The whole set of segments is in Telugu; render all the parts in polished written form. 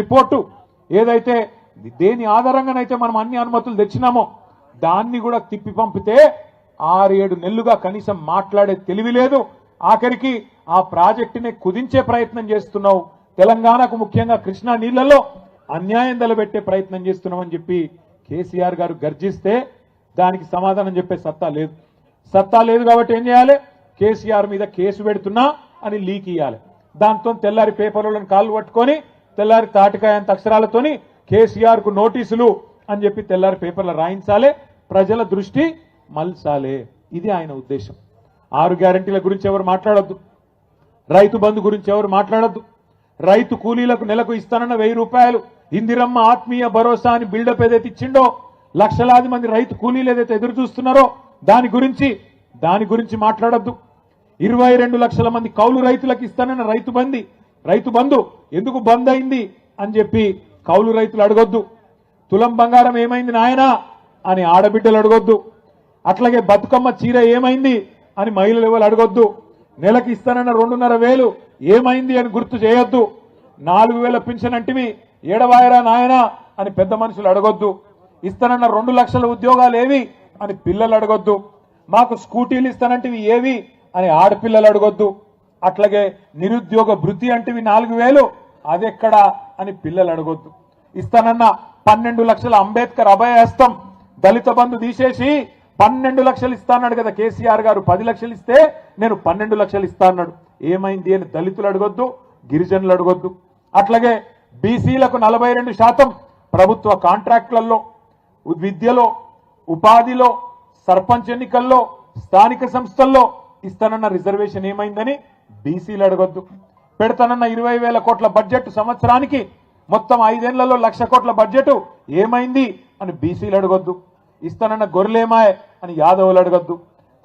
రిపోర్టు ఏదైతే దేని ఆధారంగానైతే మనం అన్ని అనుమతులు తెచ్చినామో దాన్ని కూడా తిప్పి పంపితే 6-7 నెలలుగా కనీసం మాట్లాడే తెలివి లేదు. ఆఖరికి ఆ ప్రాజెక్టుని కుదించే ప్రయత్నం చేస్తున్నావు. తెలంగాణకు ముఖ్యంగా కృష్ణా నీళ్లలో అన్యాయం తలబెట్టే ప్రయత్నం చేస్తున్నామని చెప్పి కేసీఆర్ గారు గర్జిస్తే దానికి సమాధానం చెప్పే సత్తా లేదు కాబట్టి ఏం చేయాలి? కేసీఆర్ మీద కేసు పెడుతున్నా అని లీక్ ఇవ్వాలి. దాంతో తెల్లారి పేపర్లను కాళ్ళు పట్టుకొని తెల్లారి తాటికాయంత అక్షరాలతోని కేసీఆర్ కు నోటీసులు అని చెప్పి తెల్లారి పేపర్లు రాయించాలి, ప్రజల దృష్టి మల్చాలే. ఇది ఆయన ఉద్దేశం. 6 గ్యారెంటీల గురించి ఎవరు మాట్లాడొద్దు, రైతు బంధు గురించి ఎవరు మాట్లాడొద్దు, రైతు కూలీలకు నెలకు ఇస్తానన్న 1000 రూపాయలు ఇందిరమ్మ ఆత్మీయ భరోసా అని బిల్డప్ ఏదైతే ఇచ్చిండో, లక్షలాది మంది రైతు కూలీలు ఏదైతే ఎదురు చూస్తున్నారో దాని గురించి మాట్లాడొద్దు. 22 లక్షల మంది కౌలు రైతులకు ఇస్తానన్న రైతు బంధు ఎందుకు బంద్ అయింది అని చెప్పి కౌలు రైతులు అడగొద్దు. తులం బంగారం ఏమైంది నాయనా అని ఆడబిడ్డలు అడగొద్దు. అట్లాగే బతుకమ్మ చీర ఏమైంది అని మహిళలు ఎవరు అడగొద్దు. నెలకి ఇస్తానన్న 2,500 ఏమైంది అని గుర్తు చేయొద్దు. 4,000 పింఛన్ అంటివి ఏడవాయరా నాయనా అని పెద్ద మనుషులు అడగొద్దు. ఇస్తానన్న 2 లక్షల ఉద్యోగాలు ఏవి అని పిల్లలు అడగొద్దు. మాకు స్కూటీలు ఇస్తానంటివి ఏవి అని ఆడపిల్లలు అడగొద్దు. అట్లాగే నిరుద్యోగ భృతి అంటివి 4,000 అదెక్కడా అని పిల్లలు అడగొద్దు. ఇస్తానన్న 12 లక్షల అంబేద్కర్ అభయహస్తం దళిత బంధు తీసేసి 12 లక్షలు ఇస్తా అన్నాడు కదా కేసీఆర్ గారు. 10 లక్షలు ఇస్తే నేను 12 లక్షలు ఇస్తా అన్నాడు. ఏమైంది అని దళితులు అడగొద్దు, గిరిజనులు అడగొద్దు. అట్లాగే బీసీలకు 42% ప్రభుత్వ కాంట్రాక్టులలో, విద్యలో, ఉపాధిలో, సర్పంచ్ ఎన్నికల్లో, స్థానిక సంస్థల్లో ఇస్తానన్న రిజర్వేషన్ ఏమైందని బీసీలు అడగొద్దు. పెడతానన్న 20,000 కోట్ల బడ్జెట్ సంవత్సరానికి మొత్తం 5 ఏళ్లలో 1,00,000 కోట్ల బడ్జెట్ ఏమైంది అని బీసీలు అడగొద్దు. ఇస్తానన్న గొర్రెలేమాయ్ అని యాదవులు అడగొద్దు.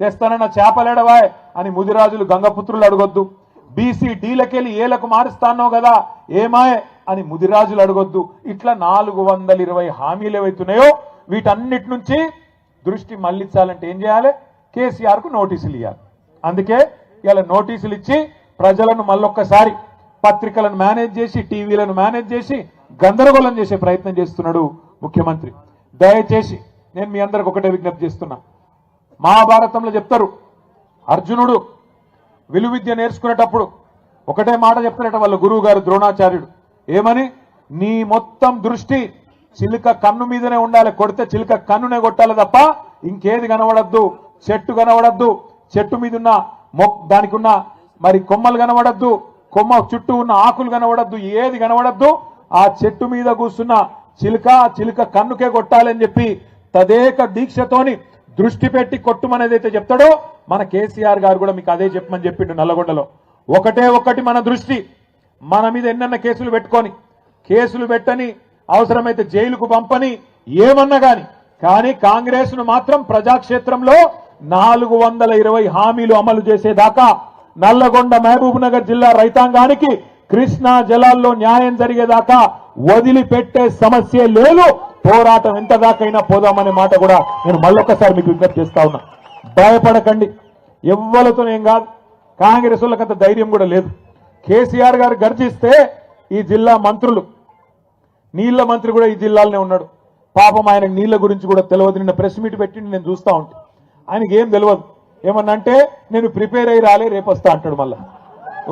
తెస్తానన్న చేపలేడవాయ్ అని ముదిరాజులు గంగపుత్రులు అడగొద్దు. బీసీ డీలకెళ్ళి ఏలకు మారుస్తానో కదా ఏమాయ్ అని ముదిరాజులు అడగొద్దు. ఇట్లా 420 హామీలు ఏవైతున్నాయో వీటన్నిటి నుంచి దృష్టి మళ్లించాలంటే ఏం చేయాలి? కేసీఆర్ కు నోటీసులు ఇవ్వాలి. అందుకే ఇలా నోటీసులు ఇచ్చి ప్రజలను మళ్ళొక్కసారి పత్రికలను మేనేజ్ చేసి, టీవీలను మేనేజ్ చేసి గందరగోళం చేసే ప్రయత్నం చేస్తున్నాడు ముఖ్యమంత్రి. దయచేసి నేను మీ అందరికి ఒకటే విజ్ఞప్తి చేస్తున్నా. మహాభారతంలో చెప్తారు, అర్జునుడు విలువిద్య నేర్చుకునేటప్పుడు ఒకటే మాట చెప్తారట వాళ్ళ గురువు గారు ద్రోణాచార్యుడు. ఏమని? నీ మొత్తం దృష్టి చిలుక కన్ను మీదనే ఉండాలి, కొడితే చిలుక కన్నునే కొట్టాలి తప్ప ఇంకేది కనబడద్దు. చెట్టు కనబడద్దు, చెట్టు మీద ఉన్న దానికి ఉన్న మరి కొమ్మలు కనబడద్దు, కొమ్మ చుట్టూ ఉన్న ఆకులు కనబడద్దు, ఏది కనబడద్దు. ఆ చెట్టు మీద కూర్చున్న చిలుక కన్నుకే కొట్టాలని చెప్పి తదేక దీక్షతోని దృష్టి పెట్టి కొట్టుమనేదైతే చెప్తాడో మన కేసీఆర్ గారు కూడా మీకు అదే చెప్పమని చెప్పిండు నల్లగొండలో. ఒకటి మన దృష్టి, మన మీద ఎన్నెన్న కేసులు పెట్టుకొని, కేసులు పెట్టని, అవసరమైతే జైలుకు పంపని, ఏమన్నా కానీ కాంగ్రెస్ ను మాత్రం ప్రజాక్షేత్రంలో 420 హామీలు అమలు చేసేదాకా, నల్లగొండ మహబూబ్ నగర్ జిల్లా రైతాంగానికి కృష్ణా జలాల్లో న్యాయం జరిగేదాకా వదిలిపెట్టే సమస్య లేదు. పోరాటం ఎంత దాకైనా పోదామనే మాట కూడా నేను మళ్ళొక్కసారి మీకు విజ్ఞప్తి చేస్తా ఉన్నా. భయపడకండి, ఎవ్వలతోనేం కాదు. కాంగ్రెస్ వాళ్ళకంత ధైర్యం కూడా లేదు. కేసీఆర్ గారు గర్జిస్తే ఈ జిల్లా మంత్రులు, నీళ్ల మంత్రి కూడా ఈ జిల్లాలోనే ఉన్నాడు. పాపం ఆయనకు నీళ్ల గురించి కూడా తెలియదు. నిన్న ప్రెస్ మీట్ పెట్టి నేను చూస్తా ఉంటా. ఆయనకి ఏం తెలియదు. ఏమన్నంటే నేను ప్రిపేర్ అయ్యి రాలే, రేపు వస్తా అంటాడు. మళ్ళా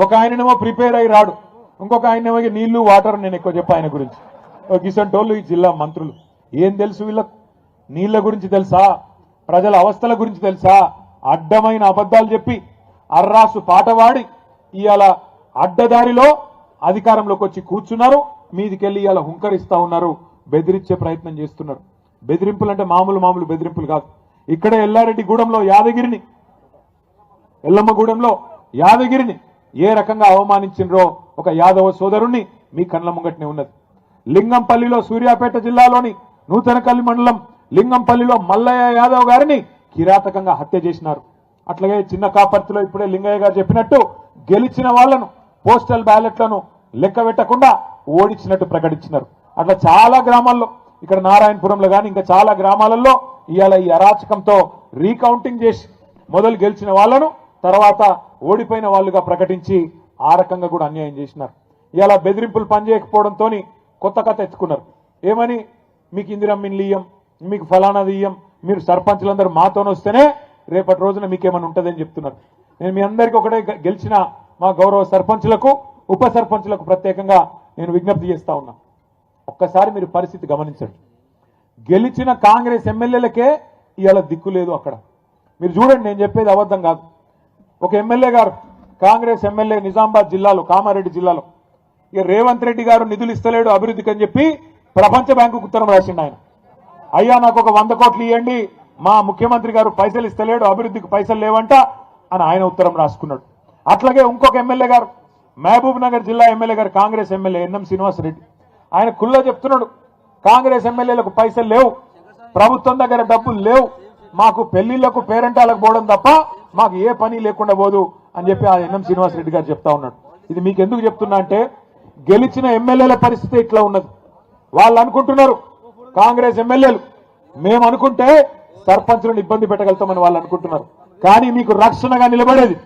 ఒక ఆయననేమో ప్రిపేర్ అయ్యి రాడు, ఇంకొక ఆయనేమో నీళ్లు వాటర్ నేను ఎక్కువ చెప్పా ఆయన గురించి. గిసంటోళ్ళు ఈ జిల్లా మంత్రులు. ఏం తెలుసు వీళ్ళకు? నీళ్ల గురించి తెలుసా? ప్రజల అవస్థల గురించి తెలుసా? అడ్డమైన అబద్ధాలు చెప్పి అర్రాసు పాట పాడి ఇవాళ అడ్డదారిలో అధికారంలోకి వచ్చి కూర్చున్నారు. మీదికెళ్ళి ఇవాళ హుంకరిస్తా ఉన్నారు, బెదిరించే ప్రయత్నం చేస్తున్నారు. బెదిరింపులు అంటే మామూలు బెదిరింపులు కాదు. ఇక్కడే ఎల్లారెడ్డిగూడెంలో ఎల్లమ్మగూడెంలో యాదగిరిని ఏ రకంగా అవమానించినరో ఒక యాదవ సోదరుణ్ణి మీ కళ్ళ ముంగట్నే ఉన్నది. లింగంపల్లిలో, సూర్యాపేట జిల్లాలోని నూతనకల్లి మండలం లింగంపల్లిలో మల్లయ్య యాదవ్ గారిని కిరాతకంగా హత్య చేసినారు. అట్లాగే చిన్న కాపర్తిలో ఇప్పుడే లింగయ్య గారు చెప్పినట్టు గెలిచిన వాళ్లను పోస్టల్ బ్యాలెట్లను లెక్క పెట్టకుండా ఓడించినట్టు ప్రకటించినారు. అట్లా చాలా గ్రామాల్లో, ఇక్కడ నారాయణపురంలో కానీ ఇంకా చాలా గ్రామాలలో ఇవాళ ఈ అరాచకంతో రీకౌంటింగ్ చేసి మొదలు గెలిచిన వాళ్లను తర్వాత ఓడిపోయిన వాళ్ళుగా ప్రకటించి ఆ రకంగా కూడా అన్యాయం చేసినారు. ఇవాళ బెదిరింపులు పనిచేయకపోవడంతో కొత్త కథ ఎత్తుకున్నారు. ఏమని? మీకు ఇందిరమ్మిన్లు ఇయ్యం, మీకు ఫలానాది ఇయ్యం, మీరు సర్పంచులందరూ మాతోనే వస్తేనే రేపటి రోజున మీకేమైనా ఉంటుందని చెప్తున్నారు. నేను మీ అందరికీ ఒకటే గెలిచిన మా గౌరవ సర్పంచులకు, ఉప సర్పంచులకు ప్రత్యేకంగా నేను విజ్ఞప్తి చేస్తా ఉన్నా. ఒక్కసారి మీరు పరిస్థితి గమనించండి. గెలిచిన కాంగ్రెస్ ఎమ్మెల్యేలకే ఇవాళ దిక్కు లేదు అక్కడ. మీరు చూడండి, నేను చెప్పేది అబద్ధం కాదు. ఒక ఎమ్మెల్యే గారు, కాంగ్రెస్ ఎమ్మెల్యే నిజామాబాద్ జిల్లాలో, కామారెడ్డి జిల్లాలో, ఇక రేవంత్ రెడ్డి గారు నిధులు ఇస్తలేడు అభివృద్ధికి అని చెప్పి ప్రపంచ బ్యాంకుకు ఉత్తరం రాసిండు ఆయన. అయ్యా నాకు ఒక 100 కోట్లు ఇవ్వండి, మా ముఖ్యమంత్రి గారు పైసలు ఇస్తలేడు, అభివృద్ధికి పైసలు లేవంట అని ఆయన ఉత్తరం రాసుకున్నాడు. అట్లాగే ఇంకొక ఎమ్మెల్యే గారు, మహబూబ్ నగర్ జిల్లా ఎమ్మెల్యే గారు, కాంగ్రెస్ ఎమ్మెల్యే ఎన్ఎం శ్రీనివాసరెడ్డి, ఆయన కుల్లో చెప్తున్నాడు, కాంగ్రెస్ ఎమ్మెల్యేలకు పైసలు లేవు, ప్రభుత్వం దగ్గర డబ్బులు లేవు, మాకు పెళ్లిళ్లకు పేరెంటాలకు పోవడం తప్ప మాకు ఏ పని లేకుండా పోదు అని చెప్పి ఆ ఎన్ఎం శ్రీనివాసరెడ్డి గారు చెప్తా ఉన్నాడు. ఇది మీకు ఎందుకు చెప్తున్నా అంటే, గెలిచిన ఎమ్మెల్యేల పరిస్థితి ఇట్లా ఉన్నది. వాళ్ళు అనుకుంటున్నారు, కాంగ్రెస్ ఎమ్మెల్యేలు మేము అనుకుంటే సర్పంచులను ఇబ్బంది పెట్టగలుగుతామని వాళ్ళు అనుకుంటున్నారు. కానీ మీకు రక్షణగా నిలబడేది,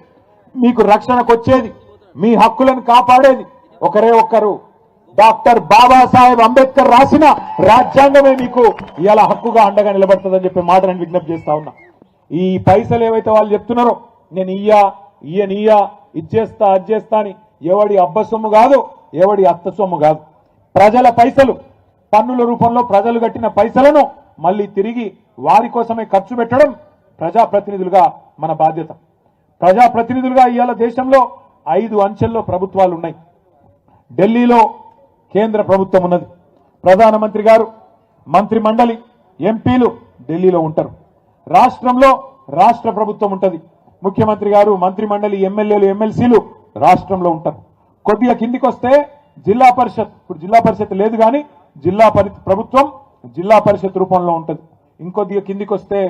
మీకు రక్షణకు వచ్చేది, మీ హక్కులను కాపాడేది ఒకరే ఒక్కరు, డాక్టర్ బాబాసాహెబ్ అంబేద్కర్ రాసిన రాజ్యాంగమే మీకు ఇలా హక్కుగా అండగా నిలబడుతుందని చెప్పే మాట నేను విజ్ఞప్తి చేస్తా ఉన్నా. ఈ పైసలు ఏవైతే వాళ్ళు చెప్తున్నారో, నేను ఇయ్యా ఇచ్చేస్తా అది చేస్తా అని, ఎవడి అబ్బ సొమ్ము కాదు, ఎవడి అత్త సొమ్ము కాదు. ప్రజల పైసలు, పన్నుల రూపంలో ప్రజలు కట్టిన పైసలను మళ్ళీ తిరిగి వారి కోసమే ఖర్చు పెట్టడం ప్రజాప్రతినిధులుగా మన బాధ్యత. ప్రజాప్రతినిధులుగా ఇవాళ దేశంలో 5 అంచెల్లో ప్రభుత్వాలు ఉన్నాయి. ఢిల్లీలో కేంద్ర ప్రభుత్వం ఉన్నది, ప్రధానమంత్రి గారు, మంత్రి మండలి, ఎంపీలు ఢిల్లీలో ఉంటారు. రాష్ట్రంలో రాష్ట్ర ప్రభుత్వం ఉంటుంది, ముఖ్యమంత్రి గారు, మంత్రి మండలి, ఎమ్మెల్యేలు, ఎమ్మెల్సీలు రాష్ట్రంలో ఉంటారు. కొద్దిగా కిందికి వస్తే జిల్లా పరిషత్, ఇప్పుడు జిల్లా పరిషత్ లేదు కానీ జిల్లా ప్రభుత్వం జిల్లా పరిషత్ రూపంలో ఉంటుంది. ఇంకొద్దిగా కిందికి వస్తే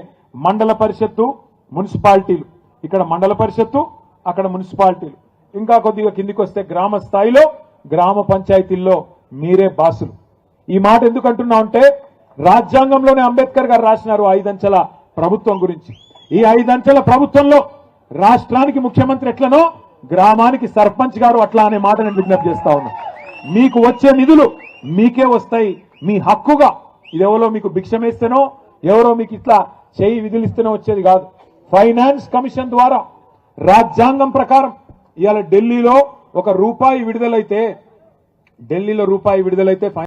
మండల పరిషత్తు, మున్సిపాలిటీలు, ఇక్కడ మండల పరిషత్తు, అక్కడ మున్సిపాలిటీలు. ఇంకా కొద్దిగా కిందికి వస్తే గ్రామ స్థాయిలో గ్రామ పంచాయతీల్లో మీరే బాసులు. ఈ మాట ఎందుకు అంటున్నా అంటే, రాజ్యాంగంలోనే అంబేద్కర్ గారు రాసినారు 5 అంచెల ప్రభుత్వం గురించి. ఈ 5 అంచెల ప్రభుత్వంలో రాష్ట్రానికి ముఖ్యమంత్రి ఎట్లనో గ్రామానికి సర్పంచ్ గారు అట్లా అనే మాట నేను విజ్ఞప్తి చేస్తా ఉన్నా. మీకు వచ్చే నిధులు మీకే వస్తాయి, మీ హక్కుగా. ఇదెవరో మీకు భిక్షమేస్తేనో, ఎవరో మీకు ఇట్లా చేయి విధులిస్తేనో వచ్చేది కాదు. ఫైనాన్స్ కమిషన్ ద్వారా రాజ్యాంగం ప్రకారం ఇవాళ ఢిల్లీలో ఒక రూపాయి విడుదలైతే